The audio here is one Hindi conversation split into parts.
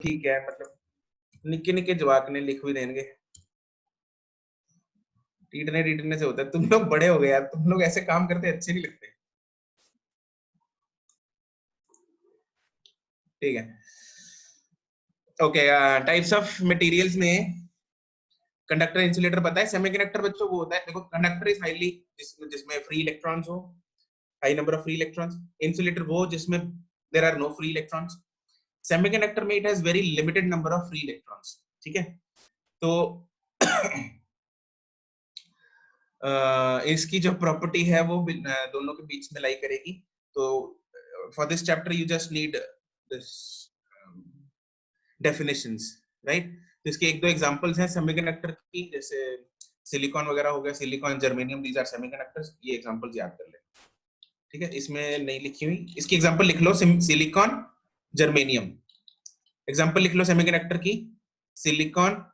ठीक है, मतलब निक्के निक्के जवाक ने लिख भी देंगे, टीटने से होता है। तुम लोग बड़े हो गए यार, तुम लोग ऐसे काम करते अच्छे नहीं लगते। ठीक है, ओके। टाइप्स ऑफ मटेरियल्स में कंडक्टर इंसुलेटर पता है। सेमीकंडक्टर बच्चों वो होता है, देखो कंडक्टर इज हाईली जिसमें फ्री इलेक्ट्रॉन्स हो, high number of free electrons. Insulator वो जिसमें there are no free electrons. Semiconductor में it has very limited number of free electrons. ठीक है, तो इसकी जो प्रॉपर्टी है वो दोनों के बीच में लाई करेगी। तो for this chapter you just need this definitions, right. तो इसके एक दो एग्जांपल्स हैं सेमीकंडक्टर की, जैसे सिलिकॉन वगैरह हो गया, silicon, germanium, these are semiconductors. ये एग्जांपल्स याद कर ले, ठीक है। इसमें नहीं लिखी हुई, इसकी एग्जांपल लिख लो, सिलिकॉन, जर्मेनियम। एग्जांपल लिख लो सेमीकंडक्टर की, सिलिकॉन,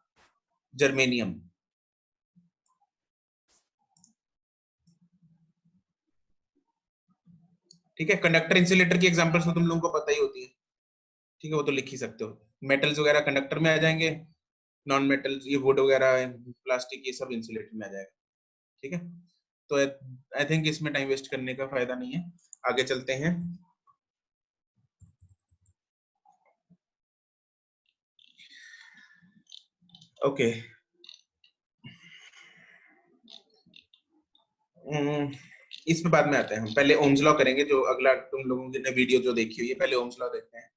जर्मेनियम। ठीक है, कंडक्टर इंसुलेटर की एग्जांपल्स तो तुम लोगों को पता ही होती है, ठीक है, वो तो लिख ही सकते हो। मेटल्स वगैरह कंडक्टर में आ जाएंगे, नॉन मेटल्स ये वुड वगैरह, प्लास्टिक, ये सब इंसुलेटर में आ जाएगा। ठीक है, तो आई थिंक इसमें टाइम वेस्ट करने का फायदा नहीं है, आगे चलते हैं। ओके, इस पे बाद में आते हैं। हम पहले ओम्स लॉ करेंगे, जो अगला तुम लोगों ने वीडियो जो देखी हुई है, पहले ओम्स लॉ देखते हैं।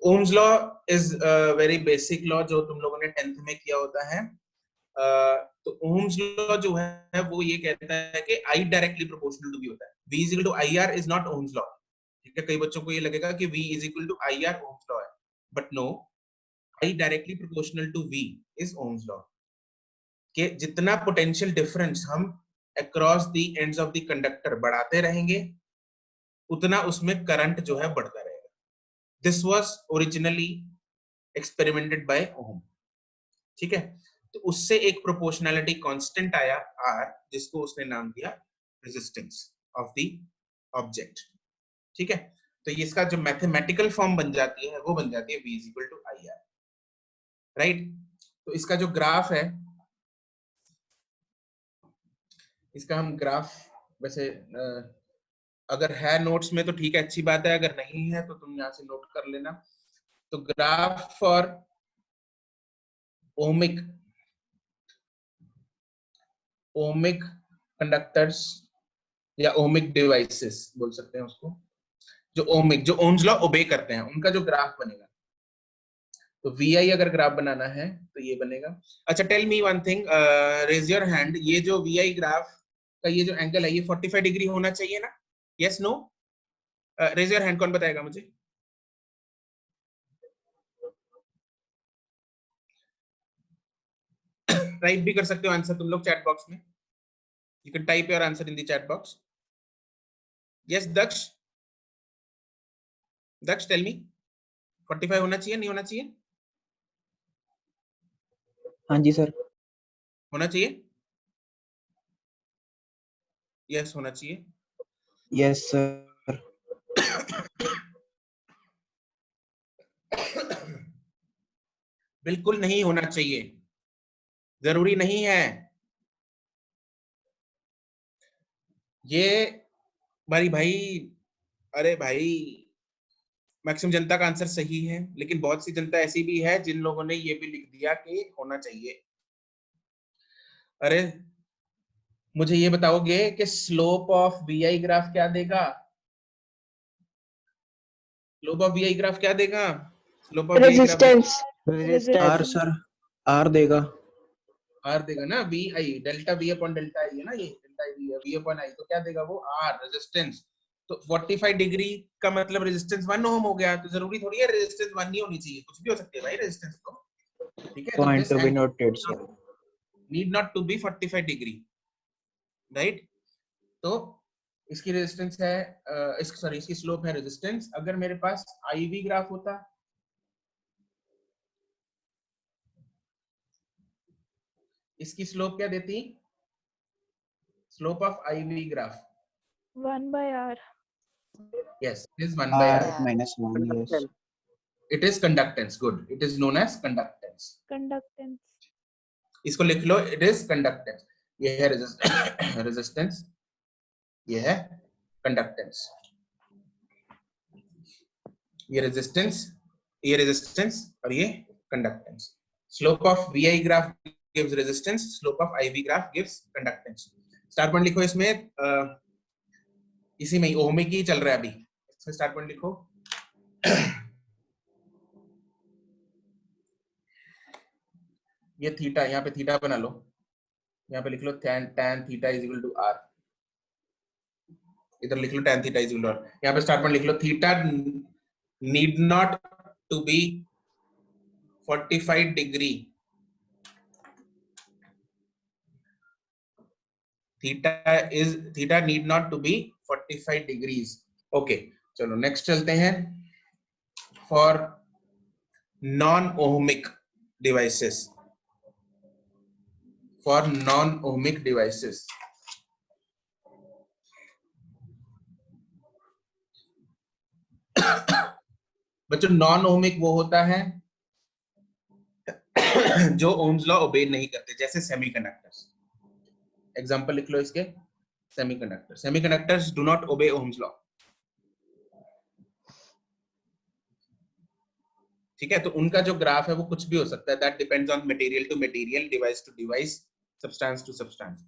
Ohm's law is very basic law जो तुम लोगों ने 10th में किया होता है। तो ओम्स लॉ जो है वो ये कहता है कि I directly proportional to V होता है। V is equal to IR is not Ohm's law. ठीक है, कई बच्चों को ये लगेगा कि V is equal to IR Ohm's law है, but no, I directly proportional to V is Ohm's law. कि जितना पोटेंशियल डिफरेंस हम across the ends of the conductor बढ़ाते रहेंगे, उतना उसमें करंट जो है बढ़ता रहेगा। This was originally experimented bye ओम। ठीक है, तो उससे एक प्रोपोर्शनैलिटी कांस्टेंट आया R, जिसको उसने नाम दिया रेजिस्टेंस ऑफ द ऑब्जेक्ट। ठीक है, तो ये इसका जो मैथमेटिकल फॉर्म बन जाती है वो बन जाती है V is equal to IR, right. तो इसका जो ग्राफ है, इसका हम ग्राफ वैसे अगर है नोट्स में तो ठीक है, अच्छी बात है, अगर नहीं है तो तुम यहाँ से नोट कर लेना। तो ग्राफ फॉर ओमिक कंडक्टर्स या ओमिक डिवाइसेस बोल सकते हैं उसको, जो ओम्स लॉ ओबे करते हैं, उनका जो ग्राफ बनेगा, तो VI अगर ग्राफ बनाना है तो ये बनेगा। अच्छा, tell me one thing, raise your hand, ये जो VI ग्राफ का ये जो एंगल है ये 45 डिग्री होना चाहिए ना? Yes, no? Raise your hand, कौन बताएगा मुझे? टाइप भी कर सकते हो आंसर तुम लोग चैट बॉक्स में, you can type your answer in the chat box. Yes Daksh, Daksh tell me, 45 होना चाहिए नहीं होना चाहिए? हाँ जी सर। होना चाहिए, यस होना चाहिए। Yes sir. बिल्कुल नहीं होना चाहिए, जरूरी नहीं है ये भाई भाई। अरे भाई, मैक्सिमम जनता का आंसर सही है, लेकिन बहुत सी जनता ऐसी भी है जिन लोगों ने ये भी लिख दिया कि होना चाहिए। अरे मुझे ये बताओगे कि स्लोप ऑफ VI ग्राफ क्या देगा? स्लोप ऑफ VI ग्राफ क्या देगा? Slope of VI graph resistance R sir, R देगा। R देगा ना, VI delta V upon delta I है ना, ये डेल्टा V अपॉन I, तो क्या देगा वो? R resistance. तो 45 डिग्री का मतलब रेजिस्टेंस 1 ओम हो गया, तो जरूरी थोड़ी है रेजिस्टेंस 1 नहीं होनी चाहिए, कुछ भी हो सकती है भाई रेजिस्टेंस तो। ठीक है, तो point this to be angle noted sir. Need not to be 45 degree, right. तो इसकी रेजिस्टेंस है इसकी स्लोप है रेजिस्टेंस। अगर मेरे पास IV ग्राफ होता, इसकी स्लोप क्या देती? Slope of IV graph 1/r। Yes is 1/r। R -1 yes. It is conductance. Good. It is known as conductance. Conductance. इसको लिख लो. It is conductance. ये है resistance. ये है conductance. ये resistance और ये conductance. Slope of VI graph gives resistance. Slope of IV graph gives conductance. Star point लिखो इसमें. इसी में ओमिक ही चल रहा है अभी. इसमें स्टार पॉइंट लिखो. ये थीटा, यहाँ पे थीटा बना लो. यहाँ पे लिख लो tan theta is equal to r. इधर लिख लो tan theta is equal to r. यहाँ पे स्टार पॉइंट लिख लो. Theta need not to be 45 degree. Theta need not to be 45 degrees. Okay, चलो next चलते हैं. For non-ohmic devices. For non-ohmic devices. बच्चों नॉन ओमिक वो होता है जो ओम्स लॉ ओबे नहीं करते, जैसे सेमीकंडक्टर्स. एग्जांपल लिख लो इसके. Semiconductors do not obey ohms law. ठीक है, तो उनका जो ग्राफ है वो कुछ भी हो सकता है. That depends on material to material, device to device, substance to substance.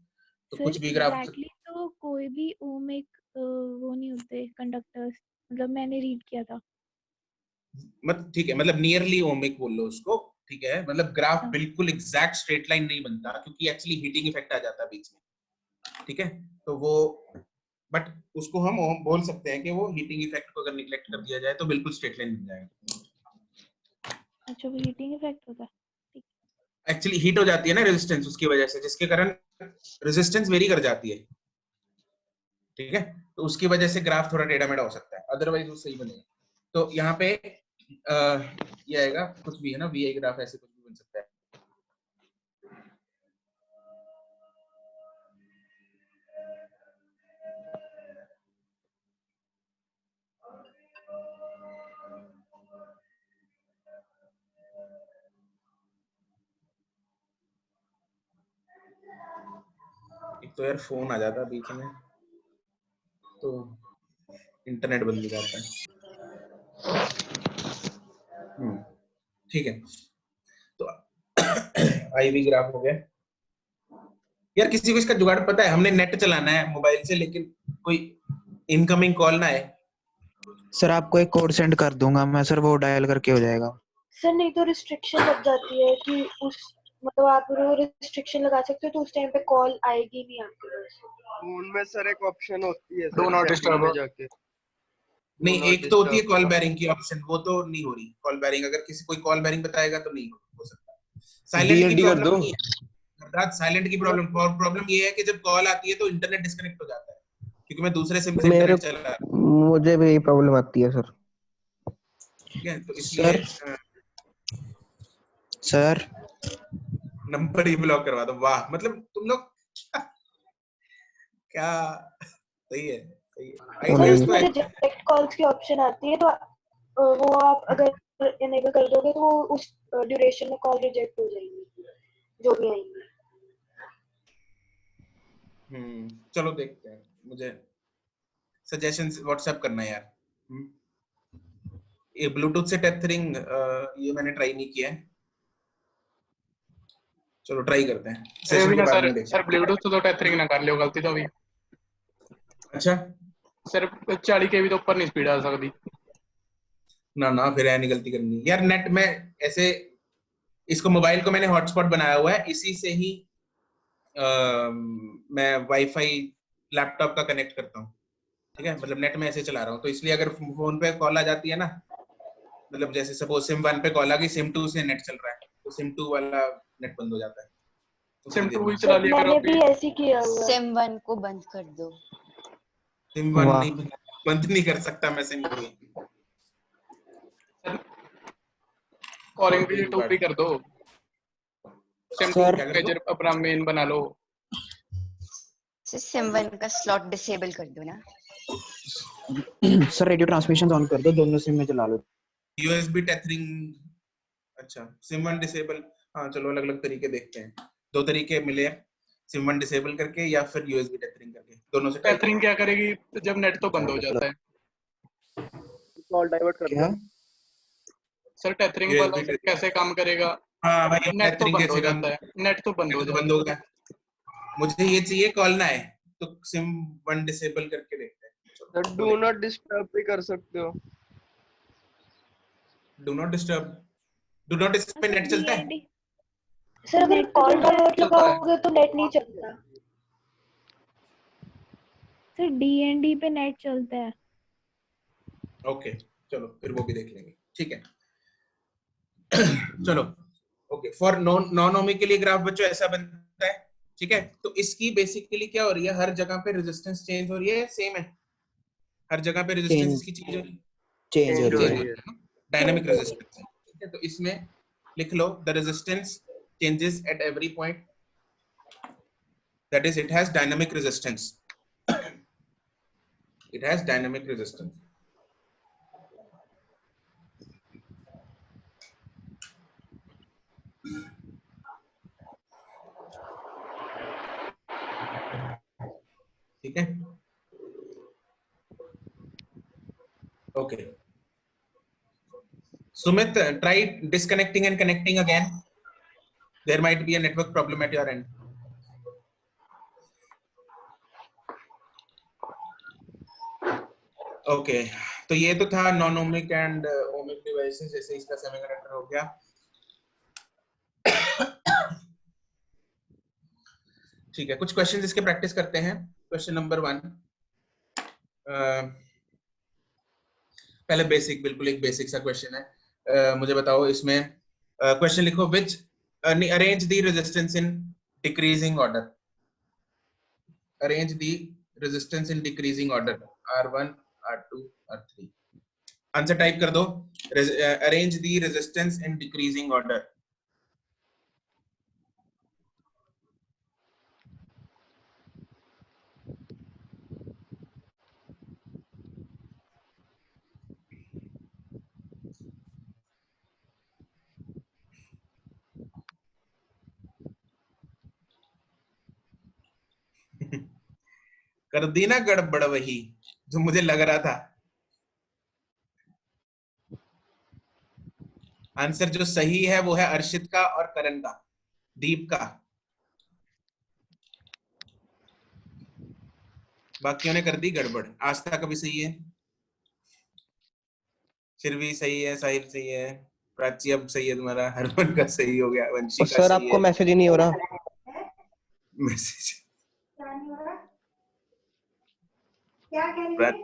तो कुछ भी ग्राफ. एग्जैक्टली तो कोई भी ओमिक वो नहीं होते कंडक्टर्स. मतलब मैंने रीड किया था. ठीक है, मतलब नियरली ओमिक बोल लो उसको. ठीक है, मतलब ग्राफ बिल्कुल एग्जैक्ट स्ट्रेट लाइन नहीं बनता, क्योंकि एक्चुअली हीटिंग इफेक्ट आ जाता है बीच में. ठीक है, तो वो बट उसको हम बोल सकते हैं कि वो हीटिंग इफेक्ट को अगर निगलेक्ट कर दिया जाए तो बिल्कुल स्ट्रेट लाइन बन जाएगा. अच्छा, वो हीटिंग इफेक्ट होता है. एक्चुअली हीट हो जाती है ना रेजिस्टेंस उसकी वजह से, जिसके कारण रेजिस्टेंस वेरी कर जाती है. ठीक है, तो उसकी वजह से ग्राफ थोड़ा टेढ़ा मेढ़ा हो सकता है, अदरवाइज वो सही बनेगा. तो यहाँ पे ये आएगा कुछ भी है ना, वीआई ग्राफ ऐसे कुछ भी बन सकता है. एक तो यार फोन आ जाता है बीच में तो इंटरनेट बंद हो जाता है. ठीक है, तो आईवी ग्राफ हो गया. यार किसी को इसका जुगाड़ पता है? हमने नेट चलाना है मोबाइल से, लेकिन कोई इनकमिंग कॉल ना आए. सर आपको एक कोड सेंड कर दूंगा मैं सर, वो डायल करके हो जाएगा. सर नहीं तो रिस्ट्रिक्शन लग जाती है कि उस मतलब आप वो रिस्ट्रिक्शन लगा सकते हो तो उस टाइम पे कॉल आएगी नहीं आपके पास. फोन में सर एक ऑप्शन होती है डू नॉट डिस्टर्ब जाके. नहीं, एक तो होती है कॉल बैरिंग की ऑप्शन, वो तो नहीं हो रही. कॉल बैरिंग अगर किसी कोई कॉल बैरिंग बताएगा तो नहीं हो सकता. साइलेंट की प्रॉब्लम नहीं है. साइलेंट की प्रॉब्लम ये है कि जब कॉल आती है तो इंटरनेट डिस्कनेक्ट हो जाता है, क्योंकि मैं दूसरे सिम से इंटरनेट चला रहा हूं. मुझे भी यही प्रॉब्लम आती है सर. ठीक है, तो इसलिए सर नंबर ही ब्लॉक करवा दो. वाह, मतलब तुम लोग क्या सही है, सही है. सर इसमें रिजेक्ट कॉल्स की ऑप्शन आती है, तो वो आप अगर इनेबल कर दोगे तो उस ड्यूरेशन में कॉल रिजेक्ट हो जाएगी जो भी आएंगी. चलो देखते हैं. मुझे सजेशंस व्हाट्सएप करना है यार. ये ब्लूटूथ से टेथरिंग ये मैंने ट्राई नहीं किया है. चलो ट्राई करते हैं. सर ब्लूटूथ तो टेथरिंग ना कर लियो गलती तो भी. अच्छा सर 40 kb तो ऊपर नहीं स्पीड आ सकती ना, फिर ऐसी गलती करनी यार. नेट में ऐसे इसको मोबाइल को मैंने हॉटस्पॉट बनाया हुआ है, इसी से ही मैं वाईफाई लैपटॉप का कनेक्ट करता हूँ. ठीक है, मतलब नेट में ऐसे चला रहा हूँ, तो इसलिए अगर फोन पे कॉल आ जाती है ना, मतलब जैसे सपोज सिम 1 पे कॉल आ गई, सिम 2 से नेट चल रहा है, तो सिम 2 वाला नेट बंद हो जाता है. सिम 2 ही चला लिया करो. मैंने भी ऐसे किया हुआ. सिम 1 को बंद कर दो. सिम 1 नहीं बंद नहीं कर सकता मैं सिम 2. कॉलिंग भी 2 पे कर दो. सिम 2 मेजर अपना मेन बना लो. सिम 1 का स्लॉट डिसेबल कर दो ना. सर रेडियो ट्रांसमिशन ऑन कर दो, दोनों सिम में चला लो. यूएसबी टेथरिंग, अच्छा सिम 1 डिसेबल, हाँ चलो अलग अलग तरीके देखते हैं। दो तरीके मिले, सिम 1 डिसेबल करके या फिर यूएसबी टेथरिंग करके, दोनों से ट्राई टेथरिंग क्या करेगी जब नेट तो बंद हो जाता है? कॉल डाइवर्ट कर क्या? दो। सर टेथरिंग वाला यूएसबी, कैसे काम करेगा? हाँ भाई नेट तो टेथरिंग बंद हो कैसे काम, जाता है, नेट तो बंद हो नेट तो जाता बंद हो गया, मुझे ये चाहिए कॉल ना आए, तो सिम 1 डिसेबल करके देखते हैं। सर डू नॉट डिस्टर्ब भी कर सकते हो। Do not disturb, do not disturb पे सर नेट चलता है? DND सर अगर नेट तो कॉल चलता है। डाइवर्ट चलता है। लगाओगे तो नेट नहीं चलता। सर DND पे नेट चलता है। ओके चलो फिर वो भी देख लेंगे, ठीक है। चलो ओके, फॉर नॉन ओमिक के लिए ग्राफ बच्चों ऐसा बनता है, ठीक है। तो इसकी बेसिकली क्या हो रही है, हर जगह पे रेजिस्टेंस चेंज हो रही है, सेम है हर जगह पे रेजिस्टेंस चेंज इसकी चेंज हो रही चेंज हो चेंज हो रही है, रही है। डायनामिक रेजिस्टेंस, ठीक है। तो इसमें लिख लो the resistance changes at every point, that is it has dynamic resistance, it has dynamic resistance. ठीक है, okay. Sumit, try disconnecting and connecting again. There might be a network problem at your end. Okay तो ये तो था non ohmic and ohmic devices, जैसे इसका सेमीकंडक्टर हो गया। ठीक है, कुछ क्वेश्चंस इसके प्रैक्टिस करते हैं। क्वेश्चन नंबर 1, पहले बेसिक, बिल्कुल एक बेसिक सा क्वेश्चन है। मुझे बताओ इसमें क्वेश्चन लिखो, which arrange the resistance in decreasing order, arrange the resistance in decreasing order, R1 R2 R3। Answer type कर दो, arrange the resistance in decreasing order. कर दी ना गड़बड़ वही जो मुझे लग रहा था। आंसर जो सही है वो है अर्शित का और करण का, दीप का, बाकियों ने कर दी गड़बड़। आस्था का भी सही है, फिर भी सही है, साहिल सही है, प्राची अब सही है तुम्हारा, हरमन का सही हो गया, वंशी और का सर सही आपको है। मैसेज ही नहीं हो रहा। मैसेज क्या कह रही है?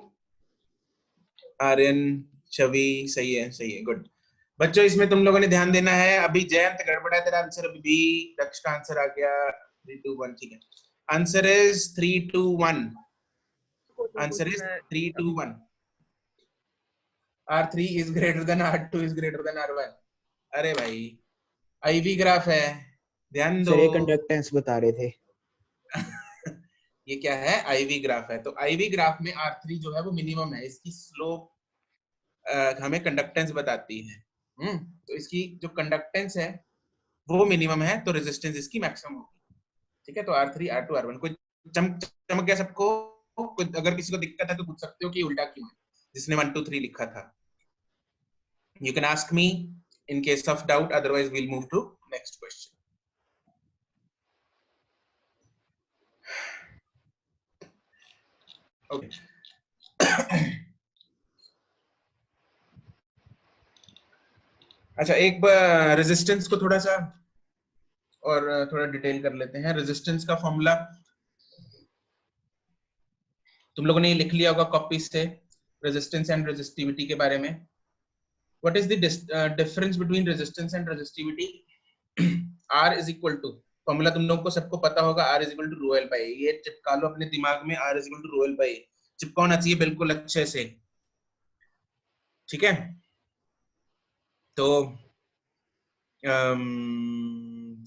आर्यन, छवि सही है, सही है, गुड। बच्चों इसमें तुम लोगों ने ध्यान देना है, अभी जयंत गड़बड़ा है तेरा आंसर, अभी भी दक्ष का आंसर आ गया 3 2 1, ठीक है। Answer is 3 2 1, answer is 3 2 1। R3 is greater than R2 is greater than R1। अरे भाई IV ग्राफ है, ध्यान दो। सर ये कंडक्टेंस बता रहे थे। ये क्या है, IV ग्राफ है। तो IV ग्राफ में R3 जो है वो मिनिमम है, इसकी स्लोप हमें कंडक्टेंस बताती है। तो इसकी जो कंडक्टेंस है वो मिनिमम है, तो रेजिस्टेंस इसकी मैक्सिमम होगी, ठीक है। तो R3 R2 R1, कोई चमक गया सबको? अगर किसी को दिक्कत है तो पूछ सकते हो कि उल्टा क्यों है, जिसने 1 2 3 लिखा था। You can ask me in case of doubt, otherwise we'll move to next question. Okay. अच्छा, एक रेजिस्टेंस को थोड़ा सा और थोड़ा डिटेल कर लेते हैं। रेजिस्टेंस का फॉर्मूला तुम लोगों ने ये लिख लिया होगा कॉपी से, रेजिस्टेंस एंड रेजिस्टिविटी के बारे में। What is the difference between resistance and resistivity? R is equal to, formula तुम लोगों को सबको पता होगा, R is equal to rho L by A। ये चिपका लो अपने दिमाग में, R is equal to rho L by A चिपका होना चाहिए बिल्कुल अच्छे से, ठीक है। तो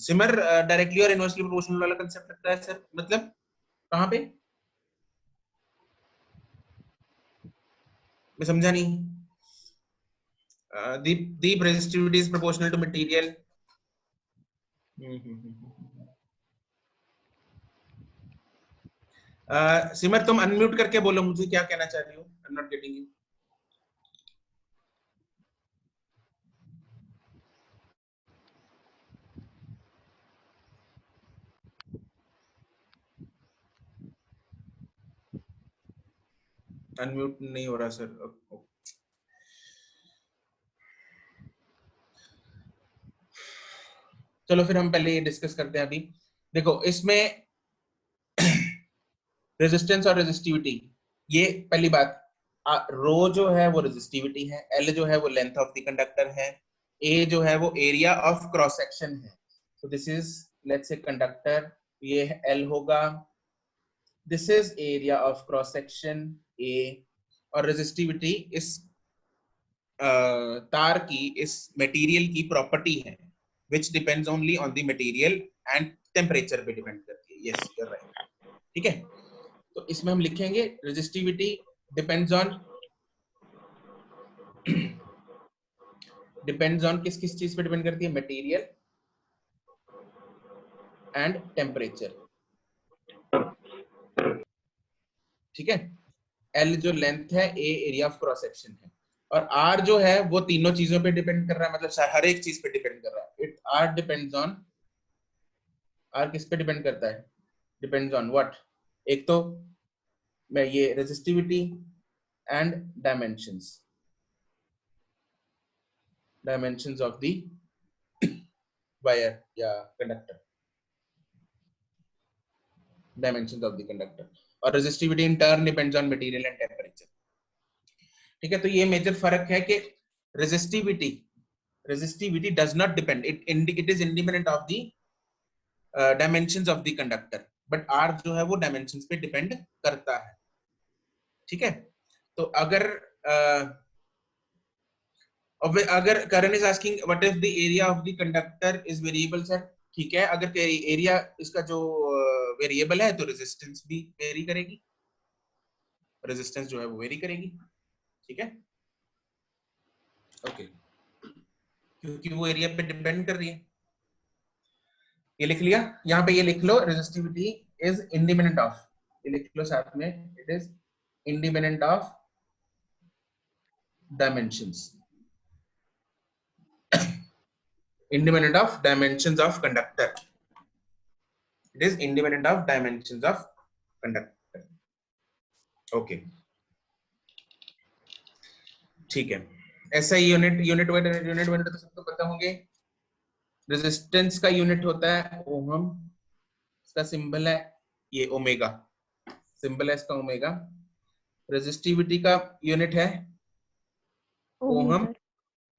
सिमर डायरेक्टली और इनवर्सली प्रोपोर्शनल वाला कंसेप्ट लगता है सर, मतलब कहाँ पे, मैं समझा नहीं। deep resistivity is proportional to material. सिमर तुम अनम्यूट करके बोलो मुझे क्या कहना चाह रही हो. I am not getting you. Unmute नहीं हो रहा सर. चलो फिर हम पहले ये डिस्कस करते हैं. अभी देखो इसमें रेजिस्टेंस और रेजिस्टिविटी, ये पहली बात. रो जो है वो रेजिस्टिविटी है, एल जो है वो लेंथ ऑफ द कंडक्टर है, ए जो है वो एरिया ऑफ क्रॉस सेक्शन है. So this is let's say conductor, ये एल होगा, this is area of cross section A, और रेजिस्टिविटी इस तार की, इस मटेरियल की प्रॉपर्टी है which depends only on the material and temperature पे डिपेंड करती है. yes you're right. ठीक है, तो इसमें हम लिखेंगे resistivity depends on किस किस चीज पे डिपेंड करती है, मटेरियल एंड टेम्परेचर. ठीक है, L जो लेंथ है, A area of cross section है, और R जो है वो तीनों चीजों पे डिपेंड कर रहा है, मतलब हर एक चीज पे डिपेंड कर रहा है. It R depends on, R किस पे डिपेंड करता है, डिपेंड्स ऑन व्हाट. एक तो मैं ये resistivity and dimensions of the wire या conductor, dimensions of the conductor, और resistivity in turn depends on material and temperature. ठीक है, तो ये मेजर फर्क है कि resistivity does not depend, it is independent of the dimensions of the conductor, but R जो है वो dimensions पे depend करता है. ठीक है, तो अगर Karan is asking what if the area of the conductor is variable, sir. ठीक है, अगर एरिया इसका जो वेरिएबल है तो रेजिस्टेंस भी वेरी करेगी, रेजिस्टेंस जो है वो वेरी करेगी. ठीक है, ओके, क्योंकि वो एरिया पे डिपेंड कर रही है. ये लिख लिया, यहाँ पे ये लिख लो, रेजिस्टिविटी इज इंडिपेंडेंट ऑफ, ये लिख लो साथ में, it is independent of dimensions, independent of dimensions of conductor. It is independent of dimensions of conductor. Okay, ठीक है. ऐसा यूनिट तो सबको पता होंगे. रेजिस्टेंस का यूनिट होता है ओहम, इसका सिंबल है ये ओमेगा, सिंबल है इसका ओमेगा. रेजिस्टिविटी का यूनिट है ओहम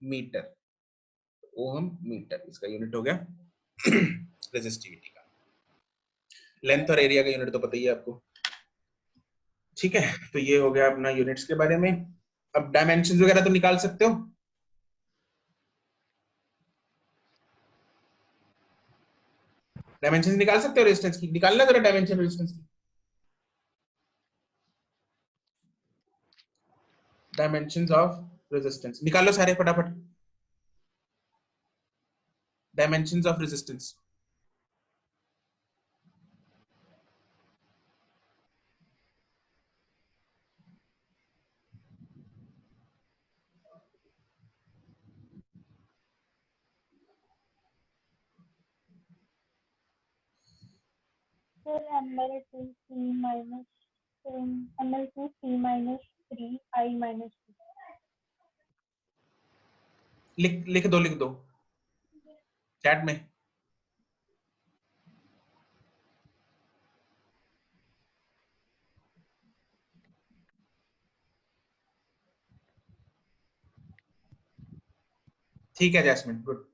मीटर, ओहम मीटर इसका यूनिट हो गया रेजिस्टिविटी का. लेंथ और एरिया का यूनिट तो पता ही है आपको. ठीक है, तो ये हो गया अपना यूनिट्स के बारे में. अब डायमेंशंस वगैरह तो निकाल सकते हो. डायमेंशंस निकाल सकते हो रेजिस्टेंस की, निकालना जरा डायमेंशन रेजिस्टेंस की. डायमेंशंस ऑफ रेजिस्टेंस निकालो सारे फटाफट. Dimensions of resistance. Sir, ML2C minus ML2C minus 3I minus 2. लिख दो चैट में. ठीक है जैस्मिन, गुड.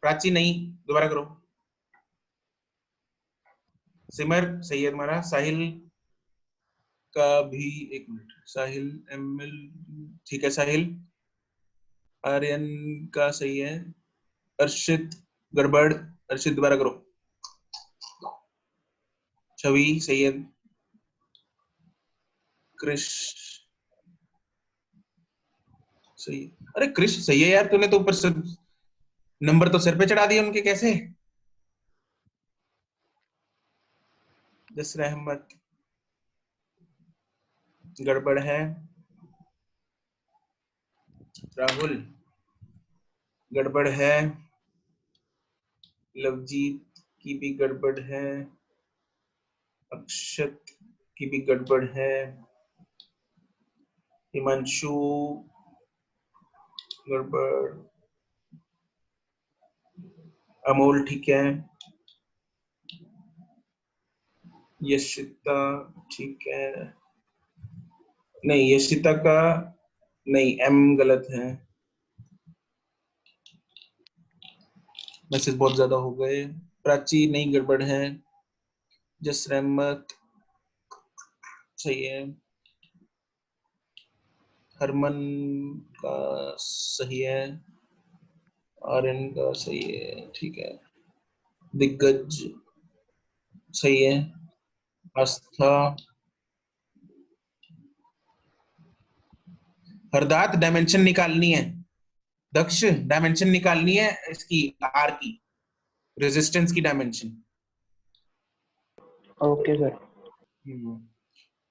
प्राची नहीं, दोबारा करो. सिमर सही है तुम्हारा. साहिल का भी, एक मिनट, साहिल एमएल, ठीक है साहिल. आर्यन का सही है. अर्शित गड़बड़, अर्शित दोबारा करो. छवि सैयद, क्रिश सही। अरे क्रिश सही है यार, तूने तो ऊपर से नंबर तो सिर पे चढ़ा दिए उनके, कैसे? जसर अहमद गड़बड़ है, राहुल गड़बड़ है, लवजीत की भी गड़बड़ है, अक्षत की भी गड़बड़ है, हिमांशु गड़बड़, अमोल ठीक है, यशिता ठीक है, नहीं यशिता का नहीं, एम गलत है, मैसेज बहुत ज्यादा हो गए। प्राची नहीं गड़बड़ है, जसर अहमद सही है, हरमन का सही है, आर्यन का सही है, ठीक है, दिग्गज सही है, आस्था, हरदात डायमेंशन निकालनी है, दक्ष डायमेंशन निकालनी है इसकी, आर की रेजिस्टेंस की डायमेंशन। Okay sir.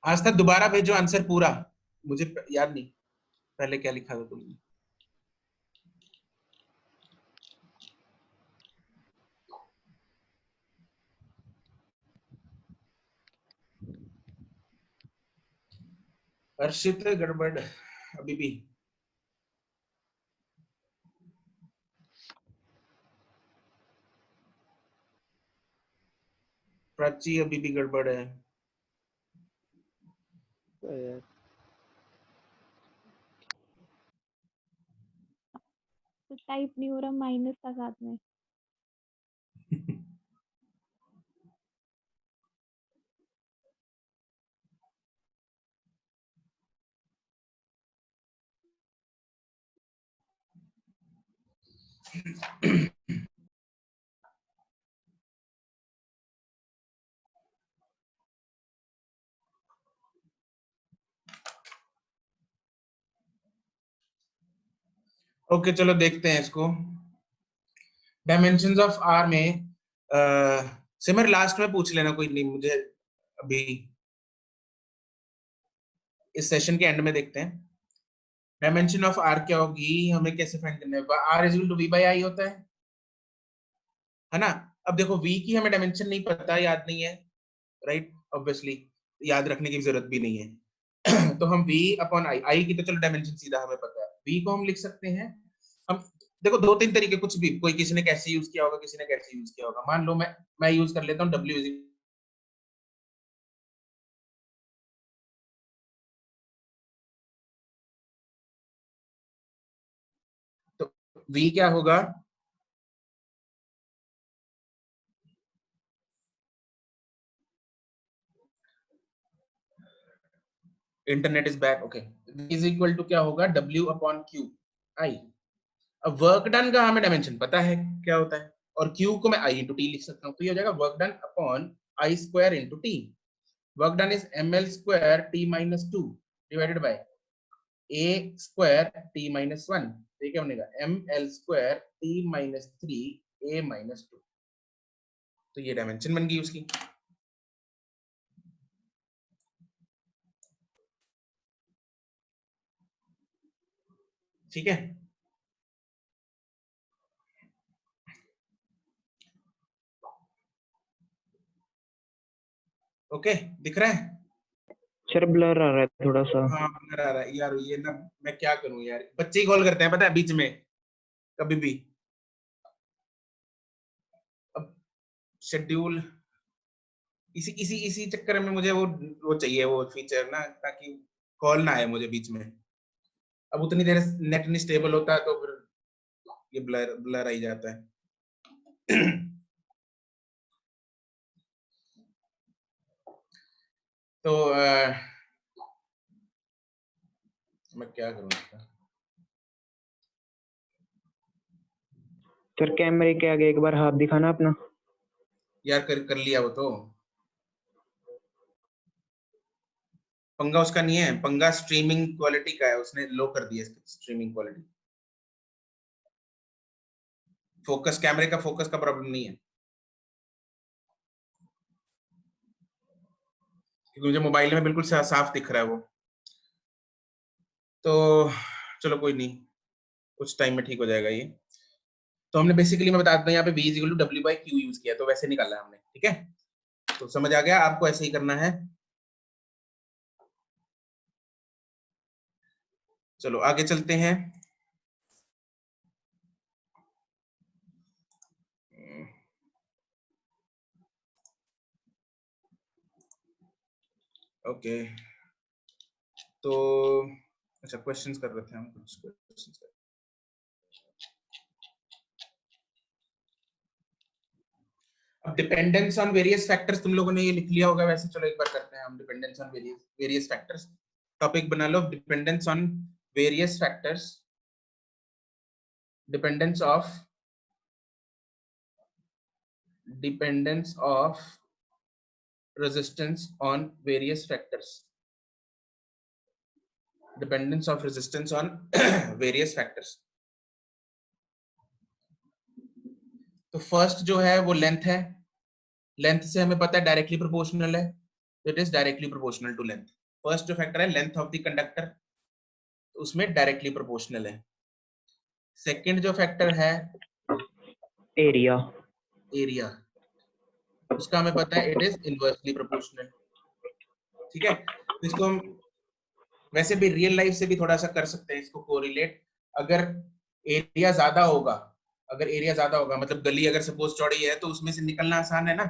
आस्था दोबारा भेजो आंसर पूरा, मुझे याद नहीं पहले क्या लिखा था तुमने। हर्षित गड़बड़ अभी भी, प्राची अभी भी गड़बड़ है, तो टाइप नहीं हो रहा, माइनस था साथ में। ओके चलो देखते हैं इसको। डायमेंशंस ऑफ आर में सिमर लास्ट में पूछ लेना, कोई नहीं, मुझे अभी इस सेशन के एंड में देखते हैं। डायमेंशन ऑफ आर क्या होगी, हमें कैसे फाइंड करना है? R is equal to V by I होता है ना। अब देखो v की हमें डायमेंशन नहीं पता, याद नहीं है, राइट, ऑब्वियसली याद रखने की जरूरत भी नहीं है। तो हम v अपॉन आई की तो चलो डायमेंशन सीधा हमें पता है, v को हम लिख सकते हैं, हम देखो दो तीन तरीके, कुछ भी, कोई किसी ने कैसे यूज किया होगा, किसी ने कैसे यूज किया होगा। मान लो मैं यूज कर लेता हूँ w इज, तो v क्या होगा, internet is back, okay, is equal to क्या होगा, w अपॉन क्यू आई। अब वर्क डन का हमें डायमेंशन पता है क्या होता है, और Q को मैं I इंटू टी लिख सकता हूँ, तो ये हो जाएगा work done upon I square into T. Work done is ml square T minus 2 divided by a square T minus 1, तो ये क्या बनेगा, ml square T minus 3 a minus 2, तो ये डायमेंशन बन गई उसकी। ठीक है, ओके, दिख रहा है? सर ब्लर आ रहा है थोड़ा सा। हाँ ब्लर आ रहा है यार, ये ना मैं क्या करूं यार, बच्चे ही कॉल करते हैं पता है बीच में कभी भी। अब शेड्यूल, इसी इसी इसी चक्कर में मुझे वो चाहिए, वो फीचर ना, ताकि कॉल ना आए मुझे बीच में। अब उतनी देर नेट नहीं स्टेबल होता है तो फिर ये ब्लर ब्लर आ ही जाता है। तो मैं क्या करूं इसका? सर कैमरे के आगे एक बार हाथ दिखाना अपना। यार कर लिया वो तो, पंगा उसका नहीं है, पंगा स्ट्रीमिंग क्वालिटी का है, उसने लो कर दिया स्ट्रीमिंग क्वालिटी। फोकस, कैमरे का फोकस का प्रॉब्लम नहीं है, क्योंकि मुझे मोबाइल में बिल्कुल साफ दिख रहा है वो। तो चलो कोई नहीं, कुछ टाइम में ठीक हो जाएगा ये। तो हमने बेसिकली, मैं बता देता हूँ, यहाँ पे v is equal to w/q use किया, तो वैसे निकाला हमने, ठीक है। तो समझ आ गया, आपको ऐसे ही करना है। चलो आगे चलते हैं। ओके, तो अच्छा क्वेश्चंस कर रहे थे हम, कुछ क्वेश्चंस कर। अब डिपेंडेंस ऑन वेरियस फैक्टर्स तुम लोगों ने ये लिख लिया होगा वैसे, चलो एक बार करते हैं हम। Dependence on various factors, topic बना लो, dependence on various factors, dependence of resistance on various factors, dependence of resistance on various factors। तो फर्स्ट जो है वो लेंथ है, लेंथ से हमें पता है डायरेक्टली प्रोपोर्शनल है, तो it is directly proportional to length. First जो फैक्टर है लेंथ ऑफ द कंडक्टर, तो उसमें डायरेक्टली प्रोपोर्शनल है। सेकंड जो फैक्टर है एरिया, एरिया, उसका हमें पता है इट इज इनवर्सली प्रोपोर्शनल, ठीक है। तो इसको हम वैसे भी रियल लाइफ से भी थोड़ा सा कर सकते हैं इसको कोरिलेट। अगर एरिया ज्यादा होगा, अगर एरिया ज्यादा होगा मतलब गली अगर सपोज चौड़ी है, तो उसमें से निकलना आसान है ना,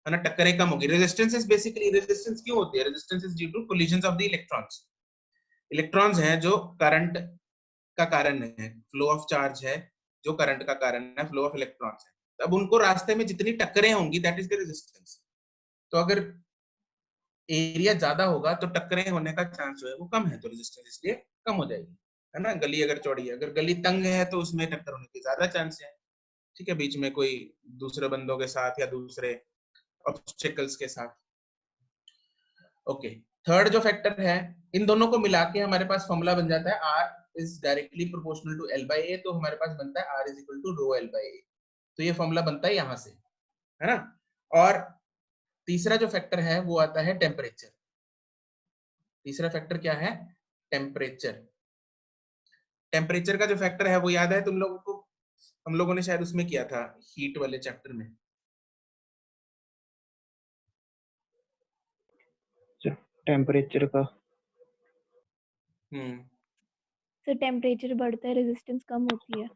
टक्करें कम होगी। रेजिस्टेंस इज बेसिकली, रेजिस्टेंस क्यों होती है? Resistance is due to collisions of the electrons. Electrons हैं जो करंट का कारण है, फ्लो ऑफ चार्ज है जो करंट का कारण है, फ्लो ऑफ इलेक्ट्रॉन्स है। अब उनको रास्ते में जितनी टक्करें होंगी दैट इज द रेजिस्टेंस। तो अगर एरिया ज्यादा होगा तो टक्करें होने का चांस जो है वो कम है, तो रेजिस्टेंस इसलिए कम हो जाएगी, है ना। गली अगर चौड़ी है, अगर गली तंग है तो उसमें टक्कर होने के ज्यादा चांस है, ठीक है, बीच में कोई दूसरे बंदों के साथ या दूसरे ऑब्स्टेकल्स के साथ। ओके, थर्ड जो फैक्टर है, इन दोनों को मिला के हमारे पास फॉर्मूला बन जाता है R is directly proportional to L/A, तो हमारे पास बनता है R is equal to ρ L/A। तो ये फॉर्मूला बनता है यहां से, है ना। और तीसरा जो फैक्टर है वो आता है टेम्परेचर। तीसरा फैक्टर क्या है? टेम्परेचर। टेम्परेचर का जो फैक्टर है वो याद है तुम लोगों को? हम लोगों ने शायद उसमें किया था, हीट वाले चैप्टर में। टेम्परेचर का सर टेम्परेचर बढ़ता है, रेजिस्टेंस कम होती है।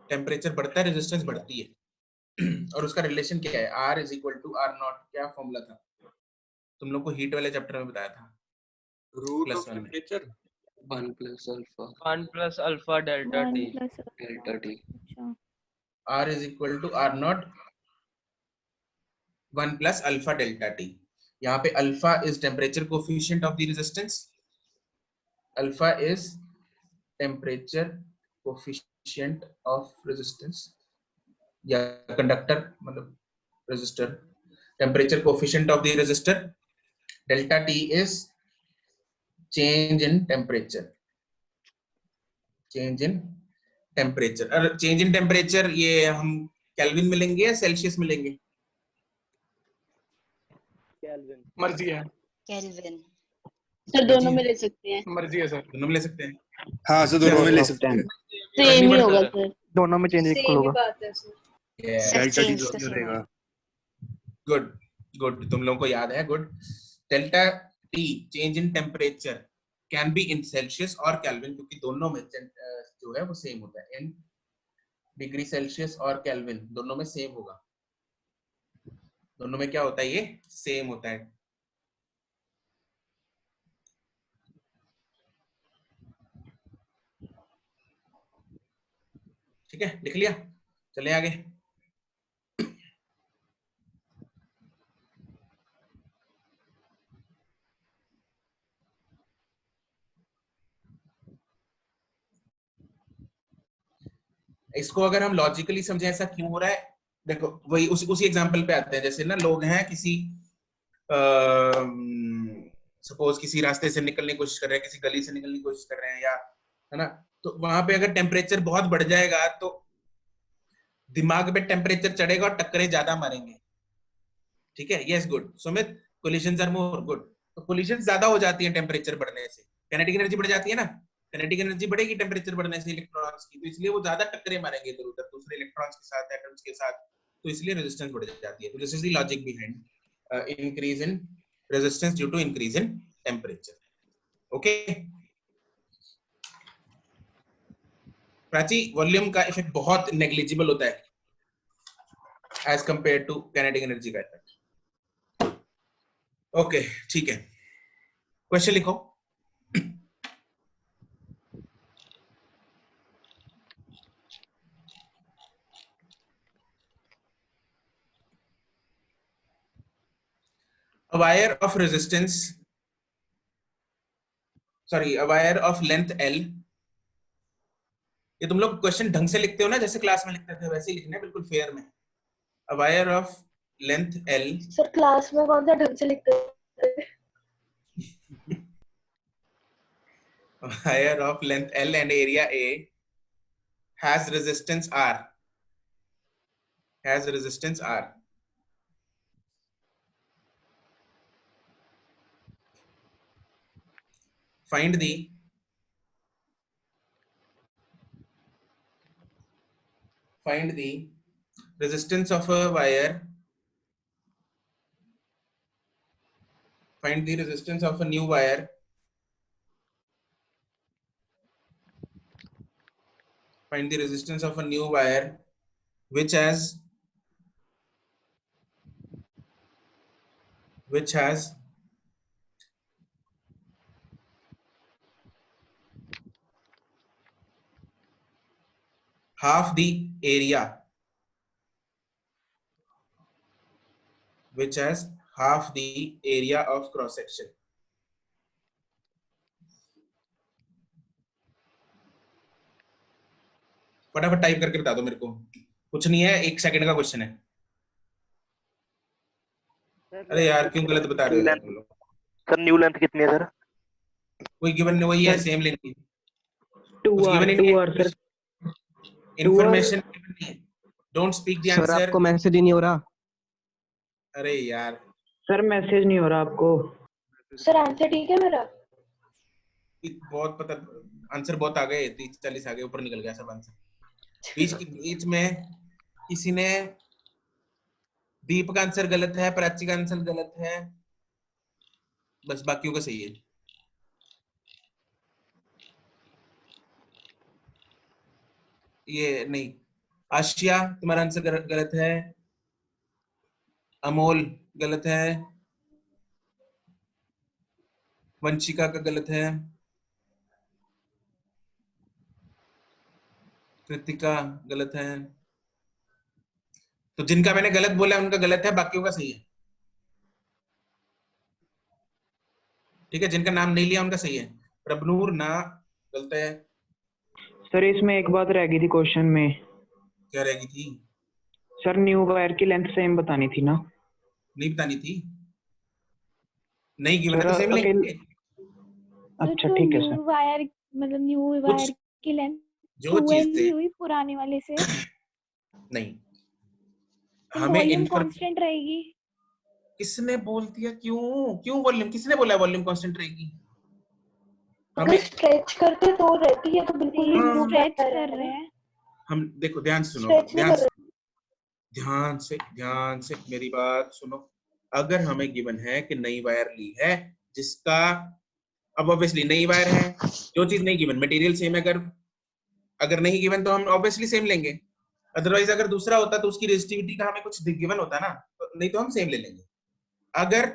टेम्परेचर बढ़ता है, रेजिस्टेंस बढ़ती है। और उसका रिलेशन क्या है? R is equal to R naught. क्या फॉर्मूला था? तुम लोग को हीट वाले चैप्टर में बताया था, root of temperature 1 plus alpha 1 plus alpha delta 1 t plus delta t। अच्छा, R is equal to R naught 1 plus alpha delta T. यहाँ पे alpha is temperature coefficient of the resistance, alpha is temperature coefficient of resistance या कंडक्टर मतलब resistor, temperature coefficient of the resistor. Delta T is change in temperature, change in temperature. और चेंज इन टेम्परेचर ये हम केल्विन मिलेंगे या सेल्सियस मिलेंगे? केल्विन। मर्जी है, केल्विन। सर दोनों में ले सकते हैं। मर्जी है सर, दोनों में ले सकते हैं। हाँ सर दोनों में ले सकते हैं। सेम ही होगा सर, दोनों में चेंज इक्वल सेम ही होगा। बात है sir. Sir delta T change तो तो क्यों सेम रहेगा? गुड गुड, तुम लोगों को याद है, good. Delta T change in temperature can be in Celsius और केल्विन, क्योंकि दोनों में जो है वो सेम होता है। इन डिग्री सेल्सियस और केल्विन दोनों में सेम होगा। दोनों में क्या होता है? ये सेम होता है। ठीक है, लिख लिया? चले आगे। इसको अगर हम लॉजिकली समझे ऐसा क्यों हो रहा है, देखो वही उसी एग्जांपल पे आते हैं। जैसे ना लोग हैं किसी सपोज किसी रास्ते से निकलने की कोशिश कर रहे हैं, किसी गली से निकलने की कोशिश कर रहे हैं, या है ना, तो वहां पे अगर टेम्परेचर बहुत बढ़ जाएगा तो दिमाग पे टेम्परेचर चढ़ेगा और टक्करें ज्यादा मारेंगे। ठीक है, yes good Sumit, collisions are more good. तो कोलिशंस ज्यादा हो जाती है टेम्परेचर बढ़ने से, काइनेटिक एनर्जी बढ़ जाती है ना, काइनेटिक एनर्जी बढ़ेगी टेम्परेचर बढ़ने से इलेक्ट्रॉन्स की, तो इसलिए वो ज्यादा टक्करें मारेंगे इधर उधर दूसरे इलेक्ट्रॉन्स के साथ, एटम्स के साथ, तो इसलिए रेजिस्टेंस बढ़ जाती है। तो this is the logic behind increase in resistance due to increase in temperature. Okay, Prachi volume का इफेक्ट बहुत नेग्लिजिबल होता है as compare to kinetic energy का इफेक्ट। ओके ठीक है, क्वेश्चन लिखो। A wire of resistance, sorry, a wire of length L, ये तुम लोग क्वेश्चन ढंग से लिखते हो ना, जैसे क्लास में लिखते थे वैसे ही लिखना है, बिल्कुल फेयर में। A wire of length L, sir class में कौन सा ढंग से लिखते हैं? a wire of length L and area A has resistance R, has resistance R. Find the resistance of a wire, find the resistance of a new wire, find the resistance of a new wire which has half the area, which has half the area of cross section. फटाफट टाइप करके बता दो मेरे को, कुछ नहीं है, 1 सेकंड का क्वेश्चन है। अरे यार क्यों गलत बता रहे हो तुम लोग? सर न्यू लेंथ कितनी है सर? कोई गिवन नहीं, वही है, सेम लेंथ है। 2R sir, information don't speak the answer. Sir आपको मैसेज ही नहीं हो रहा? अरे यार सर मैसेज नहीं हो रहा आपको? सर आंसर ठीक है मेरा? बहुत पता, आंसर बहुत आ गए, 30-40 आ गए, ऊपर निकल गया सब आंसर। बीच में किसी ने, दीप का आंसर गलत है, प्राची का आंसर गलत है, बस बाकियों का सही है। ये नहीं, आशिया तुम्हारा आंसर गलत है, अमोल गलत है, वंशिका का गलत है, कृतिका गलत है। तो जिनका मैंने गलत बोला उनका गलत है, बाकियों का सही है। ठीक है, जिनका नाम नहीं लिया उनका सही है। प्रभनूर ना गलत है। सर इसमें एक बात रह गई थी क्वेश्चन में। क्या रह गई थी? सर न्यू वायर की लेंथ सेम बतानी थी ना? नहीं बतानी थी, नहीं गिवन है तो सेम लेंगे। अच्छा ठीक है सर। वायर मतलब न्यू वायर की लेंथ जो चीज हुई पुराने वाले से नहीं, हमें वॉल्यूम कांस्टेंट रहेगी। किसने बोल दिया? क्यों वॉल्यूम, किसने बोला वॉल्यूम कांस्टेंट रहेगी? हमें स्ट्रेच करते तो रहती है, तो बिल्कुल स्ट्रेच कर रहे हैं हम। देखो ध्यान से सुनो, ध्यान से मेरी बात सुनो। अगर हमें गिवन है कि नई वायर ली है जिसका, अब ऑब्वियसली नई वायर है, जो चीज नहीं गिवन, मटेरियल सेम है, अगर नहीं गिवन तो हम ऑब्वियसली सेम लेंगे। अदरवाइज अगर दूसरा होता तो उसकी रेजिस्टिविटी का हमें कुछ गिवन होता ना, तो नहीं तो हम सेम ले लेंगे। अगर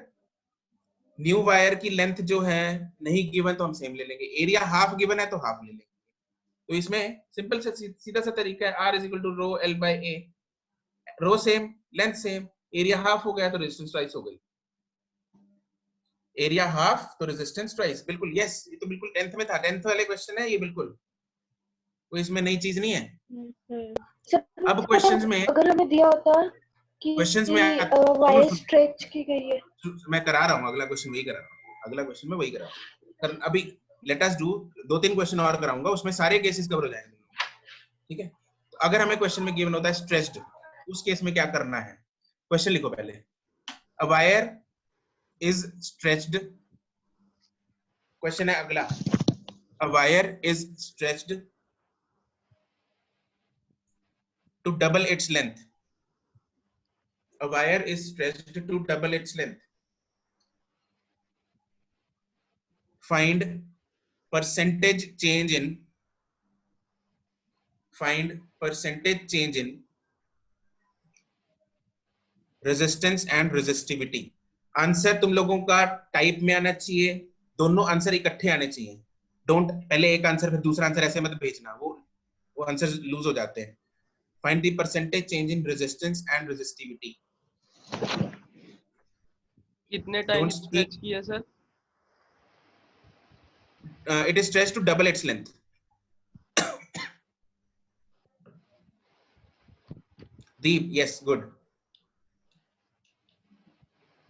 न्यू वायर की लेंथ जो है नहीं गिवन तो हम सेम ले लेंगे। एरिया हाफ गिवन है तो हाफ ले लेंगे। तो इसमें सिंपल से सीधा सा तरीका है, R is equal to rho L by A। Rho same, length same, area half हो गया तो रेजिस्टेंस ट्वाइस हो गई। एरिया हाफ तो रेजिस्टेंस ट्वाइस, बिल्कुल यस। ये तो बिल्कुल 10th में था, 10th वाले क्वेश्चन है ये, बिल्कुल कोई इसमें नई चीज नहीं है। अब क्वेश्चंस में अगर हमें दिया होता कि क्वेश्चंस में वायर स्ट्रेच की गई है, मैं करा रहा हूँ, अगला क्वेश्चन वही करा रहा हूँ। अगला क्वेश्चन में वही करा। अभी लेट अस डू 2-3 क्वेश्चन और कराऊंगा, उसमें सारे केसेस कवर हो जाएंगे, ठीक है। तो अगर हमें क्वेश्चन में गिवन होता है स्ट्रेस्ड, उस केस में क्या करना है? क्वेश्चन लिखो पहले। A wire is stretched, question है अगला, a wire is stretched to double its length, a wire is stretched to double its length. Find percentage change in resistance and resistivity. Answer तुम लोगों का टाइप में आना चाहिए, दोनों आंसर इकट्ठे आने चाहिए। डोंट पहले एक आंसर फिर दूसरा आंसर ऐसे मत भेजना, वो आंसर लूज हो जाते हैं। Find the percentage change in resistance and resistivity. कितने टाइम स्ट्रेच किया sir? It is stretched to double its length. Deep, yes, good.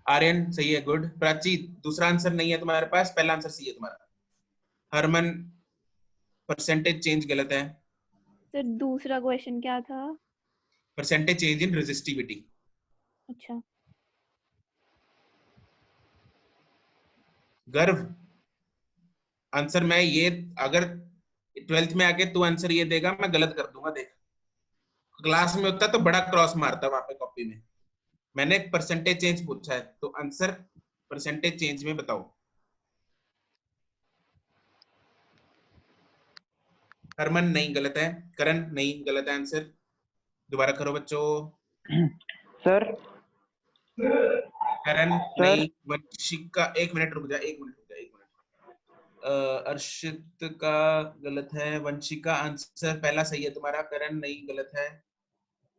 Aryan सही है, गुड। प्राची दूसरा आंसर नहीं है तुम्हारे पास, पहला आंसर सही है तुम्हारा। हरमन परसेंटेज चेंज गलत है। सर दूसरा क्वेश्चन क्या था? Percentage change in resistivity. अच्छा। गर्व आंसर मैं ये, अगर 12th में आके तू आंसर ये देगा मैं गलत कर दूंगा। देख क्लास में होता तो बड़ा क्रॉस मारता वहां पे कॉपी में। मैंने परसेंटेज चेंज पूछा है तो आंसर परसेंटेज चेंज में बताओ। हरमन नहीं, गलत है। करण नहीं, गलत है आंसर। दोबारा करो बच्चों। सर करण नहीं। वंशिका एक मिनट रुक जा, एक मिनट। अर्शित का गलत है। वंशिका आंसर पहला सही है तुम्हारा। करण नहीं, गलत है।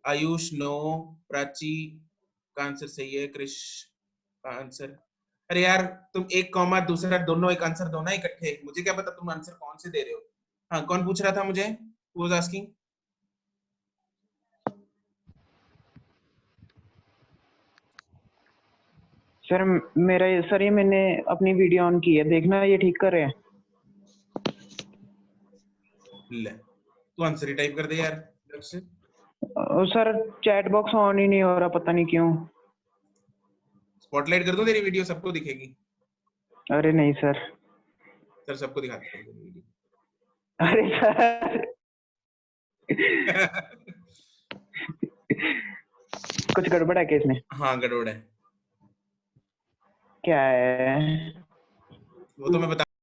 आयुष नो। प्राची का आंसर सही है। क्रिश का आंसर, अरे यार तुम एक कॉमा दूसरा दोनों एक आंसर दो ना इकट्ठे, मुझे क्या पता तुम आंसर कौन से दे रहे हो। हाँ, कौन पूछ रहा था मुझे? Who was asking? सर मेरा सर ये मैंने अपनी वीडियो ऑन की है, देखना ये ठीक कर रहे हैं। ले तू आंसर ही टाइप कर दे यार। सर चैट बॉक्स ऑन ही नहीं हो रहा, पता नहीं क्यों। स्पॉटलाइट कर दूं तेरी वीडियो, सबको दिखेगी। अरे नहीं सर। सर सबको दिखाते हैं वीडियो। अरे सर कुछ गड़बड़ है क्या इसमें? हाँ गड़बड़ है। क्या है वो तो मैं बता